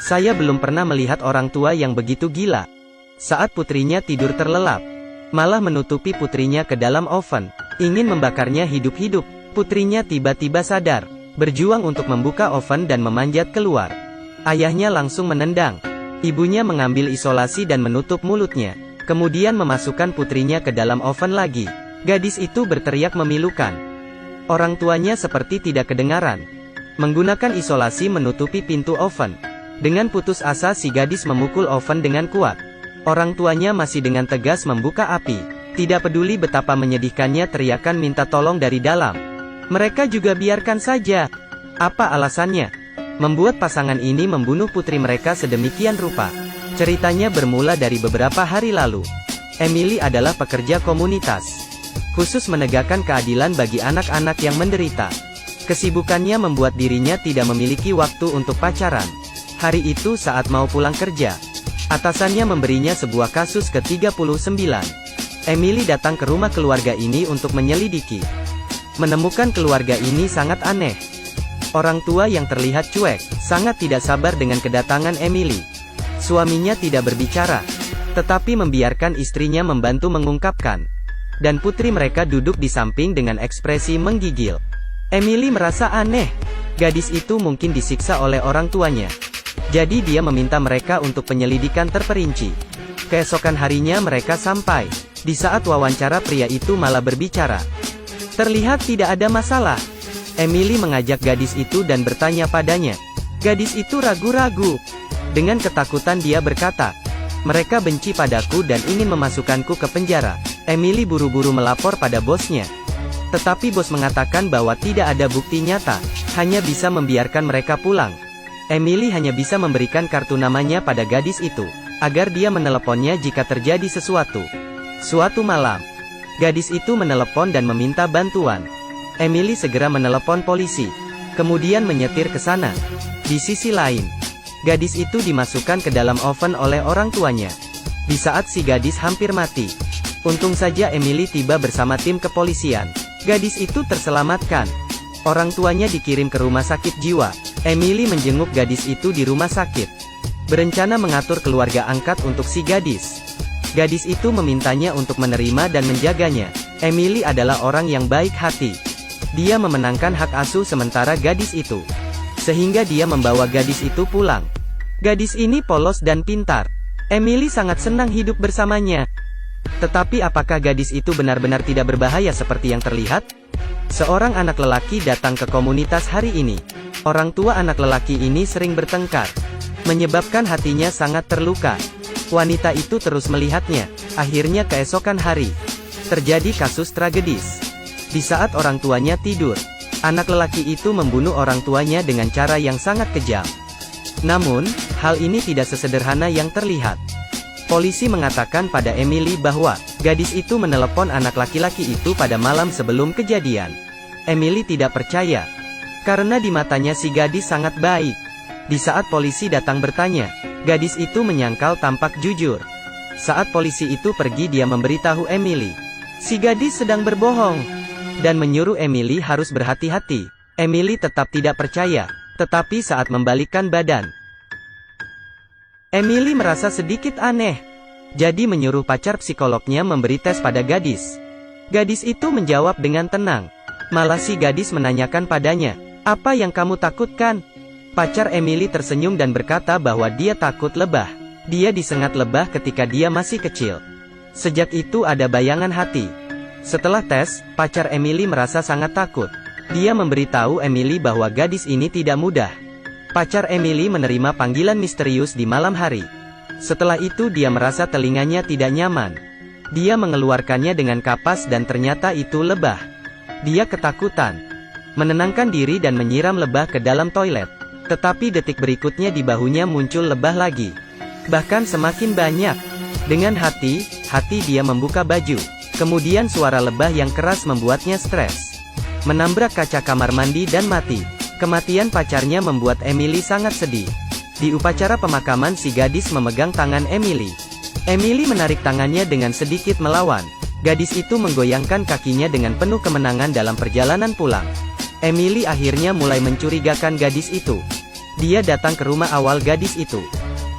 Saya belum pernah melihat orang tua yang begitu gila. Saat putrinya tidur terlelap, malah menutupi putrinya ke dalam oven, ingin membakarnya hidup-hidup. Putrinya tiba-tiba sadar, berjuang untuk membuka oven dan memanjat keluar. Ayahnya langsung menendang. Ibunya mengambil isolasi dan menutup mulutnya, kemudian memasukkan putrinya ke dalam oven lagi. Gadis itu berteriak memilukan. Orang tuanya seperti tidak kedengaran. Menggunakan isolasi menutupi pintu oven. Dengan putus asa si gadis memukul oven dengan kuat. Orang tuanya masih dengan tegas membuka api. Tidak peduli betapa menyedihkannya teriakan minta tolong dari dalam. Mereka juga biarkan saja. Apa alasannya? Membuat pasangan ini membunuh putri mereka sedemikian rupa. Ceritanya bermula dari beberapa hari lalu. Emily adalah pekerja komunitas, khusus menegakkan keadilan bagi anak-anak yang menderita. Kesibukannya membuat dirinya tidak memiliki waktu untuk pacaran. Hari itu saat mau pulang kerja, atasannya memberinya sebuah kasus ke-39. Emily datang ke rumah keluarga ini untuk menyelidiki. Menemukan keluarga ini sangat aneh. Orang tua yang terlihat cuek, sangat tidak sabar dengan kedatangan Emily. Suaminya tidak berbicara, tetapi membiarkan istrinya membantu mengungkapkan. Dan putri mereka duduk di samping dengan ekspresi menggigil. Emily merasa aneh. Gadis itu mungkin disiksa oleh orang tuanya. Jadi dia meminta mereka untuk penyelidikan terperinci. Keesokan harinya mereka sampai. Di saat wawancara pria itu malah berbicara. Terlihat tidak ada masalah. Emily mengajak gadis itu dan bertanya padanya. Gadis itu ragu-ragu. Dengan ketakutan dia berkata, "Mereka benci padaku dan ingin memasukkanku ke penjara." Emily buru-buru melapor pada bosnya. Tetapi bos mengatakan bahwa tidak ada bukti nyata, hanya bisa membiarkan mereka pulang. Emily hanya bisa memberikan kartu namanya pada gadis itu, agar dia meneleponnya jika terjadi sesuatu. Suatu malam, gadis itu menelepon dan meminta bantuan. Emily segera menelepon polisi, kemudian menyetir ke sana. Di sisi lain, gadis itu dimasukkan ke dalam oven oleh orang tuanya. Di saat si gadis hampir mati, untung saja Emily tiba bersama tim kepolisian. Gadis itu terselamatkan. Orang tuanya dikirim ke rumah sakit jiwa. Emily menjenguk gadis itu di rumah sakit, berencana mengatur keluarga angkat untuk si gadis. Gadis itu memintanya untuk menerima dan menjaganya. Emily adalah orang yang baik hati. Dia memenangkan hak asuh sementara gadis itu, sehingga dia membawa gadis itu pulang. Gadis ini polos dan pintar. Emily sangat senang hidup bersamanya. Tetapi apakah gadis itu benar-benar tidak berbahaya seperti yang terlihat? Seorang anak lelaki datang ke komunitas hari ini. Orang tua anak lelaki ini sering bertengkar, menyebabkan hatinya sangat terluka. Wanita itu terus melihatnya. Akhirnya keesokan hari, terjadi kasus tragedis. Di saat orang tuanya tidur, anak lelaki itu membunuh orang tuanya dengan cara yang sangat kejam. Namun, hal ini tidak sesederhana yang terlihat. Polisi mengatakan pada Emily bahwa gadis itu menelepon anak laki-laki itu pada malam sebelum kejadian. Emily tidak percaya, karena di matanya si gadis sangat baik. Di saat polisi datang bertanya, gadis itu menyangkal tampak jujur. Saat polisi itu pergi, dia memberitahu Emily, si gadis sedang berbohong, dan menyuruh Emily harus berhati-hati. Emily tetap tidak percaya, tetapi saat membalikkan badan, Emily merasa sedikit aneh. Jadi menyuruh pacar psikolognya memberi tes pada gadis. Gadis itu menjawab dengan tenang. Malah si gadis menanyakan padanya, "Apa yang kamu takutkan?" Pacar Emily tersenyum dan berkata bahwa dia takut lebah. Dia disengat lebah ketika dia masih kecil. Sejak itu ada bayangan hati. Setelah tes, pacar Emily merasa sangat takut. Dia memberitahu Emily bahwa gadis ini tidak mudah. Pacar Emily menerima panggilan misterius di malam hari. Setelah itu dia merasa telinganya tidak nyaman. Dia mengeluarkannya dengan kapas dan ternyata itu lebah. Dia ketakutan, menenangkan diri dan menyiram lebah ke dalam toilet. Tetapi detik berikutnya di bahunya muncul lebah lagi. Bahkan semakin banyak. Dengan hati-hati dia membuka baju. Kemudian suara lebah yang keras membuatnya stres. Menabrak kaca kamar mandi dan mati. Kematian pacarnya membuat Emily sangat sedih. Di upacara pemakaman si gadis memegang tangan Emily. Emily menarik tangannya dengan sedikit melawan. Gadis itu menggoyangkan kakinya dengan penuh kemenangan dalam perjalanan pulang. Emily akhirnya mulai mencurigakan gadis itu. Dia datang ke rumah awal gadis itu.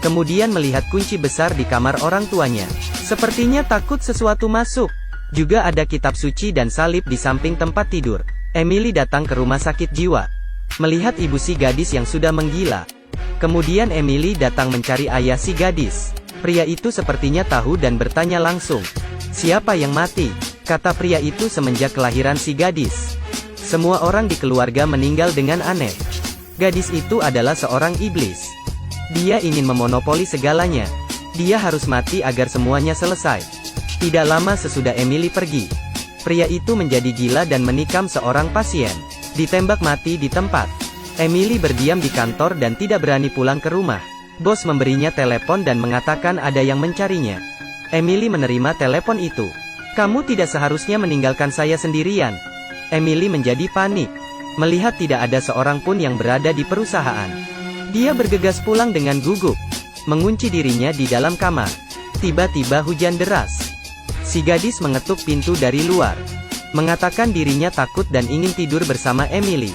Kemudian melihat kunci besar di kamar orang tuanya. Sepertinya takut sesuatu masuk. Juga ada kitab suci dan salib di samping tempat tidur. Emily datang ke rumah sakit jiwa. Melihat ibu si gadis yang sudah menggila. Kemudian Emily datang mencari ayah si gadis. Pria itu sepertinya tahu dan bertanya langsung. "Siapa yang mati?" kata pria itu semenjak kelahiran si gadis. Semua orang di keluarga meninggal dengan aneh. Gadis itu adalah seorang iblis. Dia ingin memonopoli segalanya. Dia harus mati agar semuanya selesai. Tidak lama sesudah Emily pergi, pria itu menjadi gila dan menikam seorang pasien. Ditembak mati di tempat. Emily berdiam di kantor dan tidak berani pulang ke rumah. Bos memberinya telepon dan mengatakan ada yang mencarinya. Emily menerima telepon itu. "Kamu tidak seharusnya meninggalkan saya sendirian." Emily menjadi panik. Melihat tidak ada seorang pun yang berada di perusahaan. Dia bergegas pulang dengan gugup. Mengunci dirinya di dalam kamar. Tiba-tiba hujan deras. Si gadis mengetuk pintu dari luar. Mengatakan dirinya takut dan ingin tidur bersama Emily.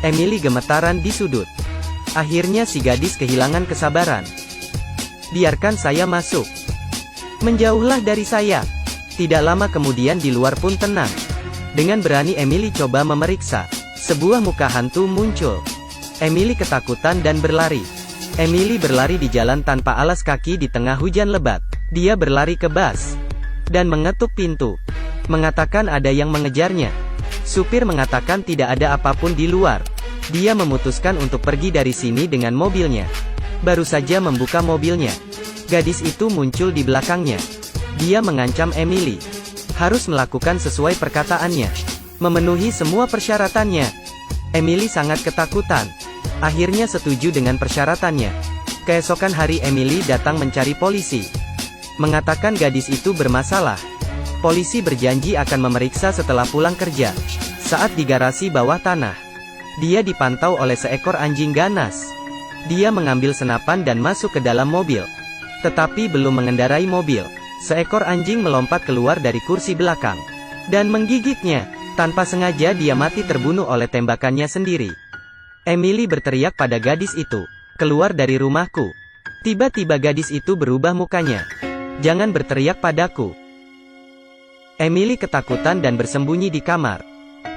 Emily gemetaran di sudut. Akhirnya si gadis kehilangan kesabaran. "Biarkan saya masuk. Menjauhlah dari saya." Tidak lama kemudian di luar pun tenang. Dengan berani Emily coba memeriksa. Sebuah muka hantu muncul. Emily ketakutan dan berlari. Emily berlari di jalan tanpa alas kaki di tengah hujan lebat. Dia berlari ke bas dan mengetuk pintu. Mengatakan ada yang mengejarnya. Supir mengatakan tidak ada apapun di luar. Dia memutuskan untuk pergi dari sini dengan mobilnya. Baru saja membuka mobilnya, gadis itu muncul di belakangnya. Dia mengancam Emily. Harus melakukan sesuai perkataannya. Memenuhi semua persyaratannya. Emily sangat ketakutan. Akhirnya setuju dengan persyaratannya. Keesokan hari Emily datang mencari polisi. Mengatakan gadis itu bermasalah. Polisi berjanji akan memeriksa setelah pulang kerja. Saat di garasi bawah tanah, dia dipantau oleh seekor anjing ganas. Dia mengambil senapan dan masuk ke dalam mobil. Tetapi belum mengendarai mobil, seekor anjing melompat keluar dari kursi belakang dan menggigitnya. Tanpa sengaja dia mati terbunuh oleh tembakannya sendiri. Emily berteriak pada gadis itu, "Keluar dari rumahku." Tiba-tiba gadis itu berubah mukanya. "Jangan berteriak padaku." Emily ketakutan dan bersembunyi di kamar.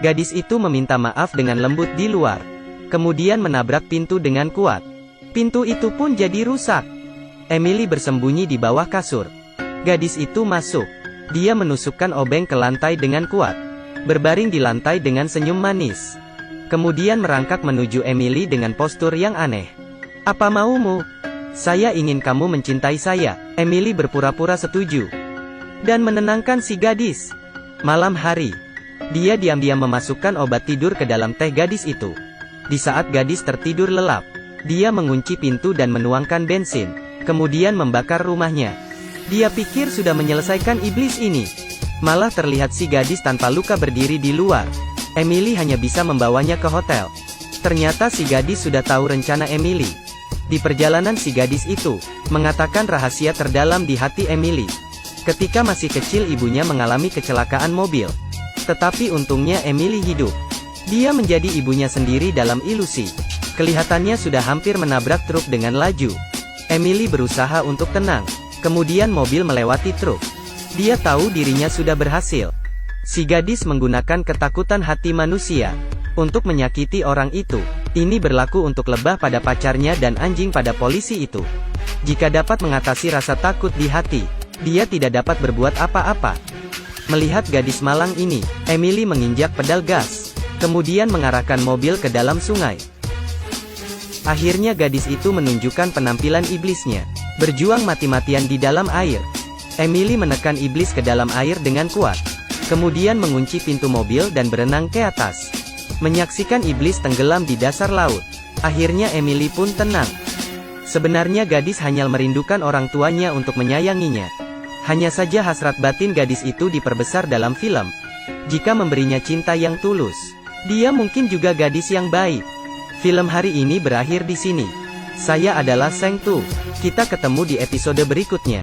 Gadis itu meminta maaf dengan lembut di luar. Kemudian menabrak pintu dengan kuat. Pintu itu pun jadi rusak. Emily bersembunyi di bawah kasur. Gadis itu masuk. Dia menusukkan obeng ke lantai dengan kuat. Berbaring di lantai dengan senyum manis. Kemudian merangkak menuju Emily dengan postur yang aneh. "Apa maumu?" "Saya ingin kamu mencintai saya." Emily berpura-pura setuju dan menenangkan si gadis. Malam hari, dia diam-diam memasukkan obat tidur ke dalam teh gadis itu. Di saat gadis tertidur lelap, dia mengunci pintu dan menuangkan bensin. Kemudian membakar rumahnya. Dia pikir sudah menyelesaikan iblis ini. Malah terlihat si gadis tanpa luka berdiri di luar. Emily hanya bisa membawanya ke hotel. Ternyata si gadis sudah tahu rencana Emily. Di perjalanan si gadis itu mengatakan rahasia terdalam di hati Emily. Ketika masih kecil ibunya mengalami kecelakaan mobil. Tetapi untungnya Emily hidup. Dia menjadi ibunya sendiri dalam ilusi. Kelihatannya sudah hampir menabrak truk dengan laju. Emily berusaha untuk tenang. Kemudian mobil melewati truk. Dia tahu dirinya sudah berhasil. Si gadis menggunakan ketakutan hati manusia untuk menyakiti orang itu. Ini berlaku untuk lebah pada pacarnya dan anjing pada polisi itu. Jika dapat mengatasi rasa takut di hati, dia tidak dapat berbuat apa-apa. Melihat gadis malang ini, Emily menginjak pedal gas, kemudian mengarahkan mobil ke dalam sungai. Akhirnya gadis itu menunjukkan penampilan iblisnya, berjuang mati-matian di dalam air. Emily menekan iblis ke dalam air dengan kuat, kemudian mengunci pintu mobil dan berenang ke atas, menyaksikan iblis tenggelam di dasar laut. Akhirnya Emily pun tenang. Sebenarnya gadis hanya merindukan orang tuanya untuk menyayanginya. Hanya saja hasrat batin gadis itu diperbesar dalam film. Jika memberinya cinta yang tulus, dia mungkin juga gadis yang baik. Film hari ini berakhir di sini. Saya adalah Seng Tu. Kita ketemu di episode berikutnya.